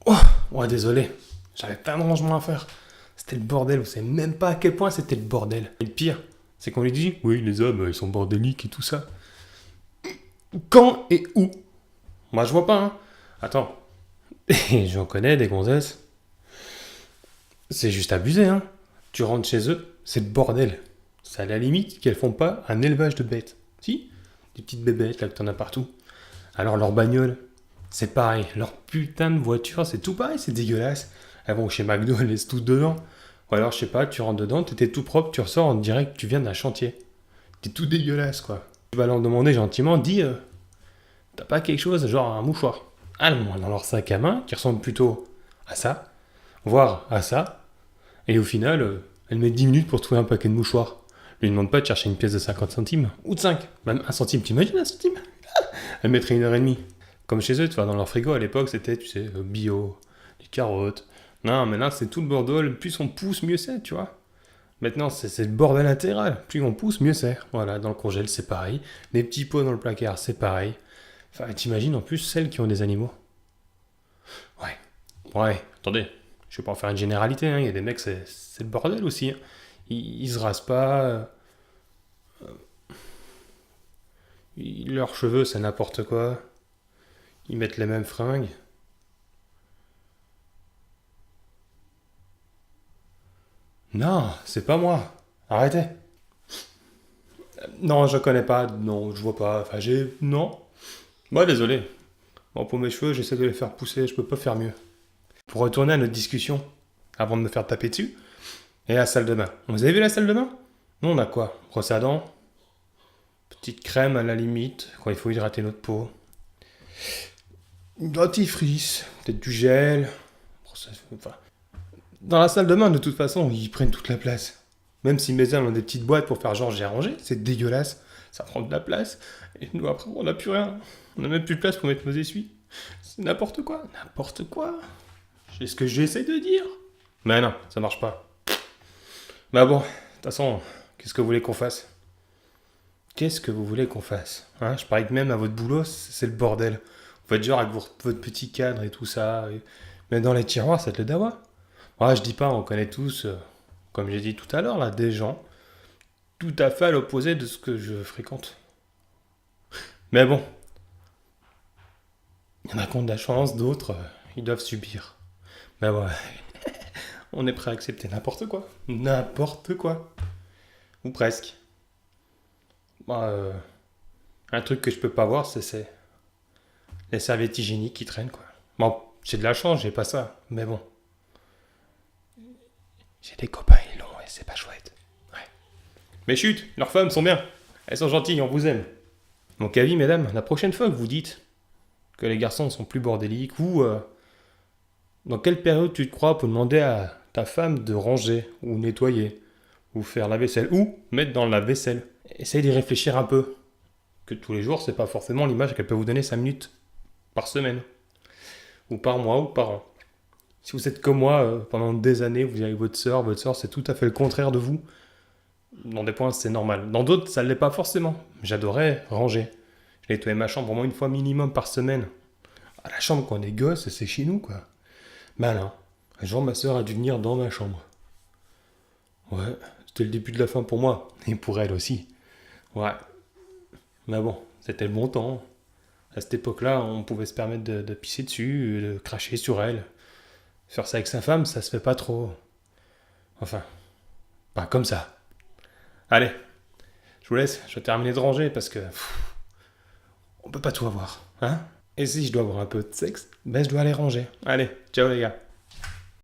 Oh, ouais, désolé. J'avais pas de rangement à faire. C'était le bordel, vous savez même pas à quel point c'était le bordel. Et le pire, c'est qu'on lui dit, oui, les hommes, ils sont bordéliques et tout ça. Quand et où? Moi, je vois pas, hein. Attends. Et j'en connais des gonzesses. C'est juste abusé, hein. Tu rentres chez eux, c'est le bordel. C'est à la limite qu'elles font pas un élevage de bêtes. Si? Des petites bébêtes, là, que t'en as partout. Alors, leur bagnole, c'est pareil. Leur putain de voiture, c'est tout pareil, c'est dégueulasse. Elles vont chez McDo, elles laissent tout dedans. Ou alors, je sais pas, tu rentres dedans, t'étais tout propre, tu ressors, on dirait que tu viens d'un chantier. T'es tout dégueulasse, quoi. Tu vas leur demander gentiment, dis, t'as pas quelque chose, genre un mouchoir. Ah non, dans leur sac à main, qui ressemble plutôt à ça, voire à ça. Et au final, elle met 10 minutes pour trouver un paquet de mouchoirs. Lui demande pas de chercher une pièce de 50 centimes, ou de 5, même un centime, t'imagines un centime? Elle mettrait 1 heure et demie. Comme chez eux, tu vois, dans leur frigo à l'époque, c'était, tu sais, bio, les carottes. Non, maintenant c'est tout le bordel. Plus on pousse, mieux c'est, tu vois. Maintenant, c'est le bordel intégral. Plus on pousse, mieux c'est. Voilà, dans le congèle, c'est pareil. Les petits pots dans le placard, c'est pareil. Enfin, t'imagines en plus celles qui ont des animaux. Ouais. Ouais, attendez. Je vais pas en faire une généralité, hein. Il y a des mecs, c'est le bordel aussi, hein. Ils se rasent pas. Leurs cheveux, c'est n'importe quoi. Ils mettent les mêmes fringues. Non, c'est pas moi. Arrêtez. Non, je connais pas. Non, je vois pas. Enfin, j'ai. Non. Moi, désolé. Bon, pour mes cheveux, j'essaie de les faire pousser. Je peux pas faire mieux. Pour retourner à notre discussion, avant de me faire taper dessus, et la salle de bain. Vous avez vu la salle de bain? Nous, on a quoi? Brosse à dents, petite crème à la limite, quand il faut hydrater notre peau. Dentifrice, peut-être du gel. Enfin, dans la salle de bain, de toute façon, ils prennent toute la place. Même si mes hommes ont des petites boîtes pour faire genre j'ai rangé, c'est dégueulasse. Ça prend de la place. Et nous, après, on n'a plus rien. On n'a même plus de place pour mettre nos essuies. C'est n'importe quoi. N'importe quoi. C'est ce que j'essaie de dire. Mais non, ça marche pas. Bah bon, de toute façon, qu'est-ce que vous voulez qu'on fasse? Qu'est-ce que vous voulez qu'on fasse, hein? Je parie que même à votre boulot, c'est le bordel. Vous faites genre avec votre petit cadre et tout ça. Mais dans les tiroirs, c'est le dawa. Ouais, je dis pas, on connaît tous, comme j'ai dit tout à l'heure, là, des gens tout à fait à l'opposé de ce que je fréquente. Mais bon, il y en a qui ont de la chance, d'autres, ils doivent subir. Mais ouais, on est prêt à accepter n'importe quoi. N'importe quoi. Ou presque. Bah, un truc que je peux pas voir, c'est les serviettes hygiéniques qui traînent, quoi. Bon, j'ai de la chance, j'ai pas ça. Mais bon, j'ai des copains, ils l'ont et c'est pas chouette. Ouais. Mais chut, leurs femmes sont bien. Elles sont gentilles, on vous aime. Donc avis, mesdames, la prochaine fois que vous dites que les garçons sont plus bordéliques, ou dans quelle période tu te crois pour demander à ta femme de ranger, ou nettoyer, ou faire la vaisselle, ou mettre dans la vaisselle. Essayez d'y réfléchir un peu. Que tous les jours, c'est pas forcément l'image qu'elle peut vous donner 5 minutes par semaine, ou par mois, ou par an. Si vous êtes comme moi, pendant des années, vous avez votre soeur c'est tout à fait le contraire de vous. Dans des points, c'est normal. Dans d'autres, ça ne l'est pas forcément. J'adorais ranger. Je nettoyais ma chambre au moins une fois minimum par semaine. À la chambre, quand on est gosse, c'est chez nous, quoi. Mais non. Un jour, ma soeur a dû venir dans ma chambre. Ouais, c'était le début de la fin pour moi. Et pour elle aussi. Ouais. Mais bon, c'était le bon temps. À cette époque-là, on pouvait se permettre de pisser dessus, de cracher sur elle. Faire ça avec sa femme, ça se fait pas trop. Enfin, pas comme ça. Allez, je vous laisse, je vais terminer de ranger parce que on peut pas tout avoir, hein? Et si je dois avoir un peu de sexe, ben je dois aller ranger. Allez, ciao les gars.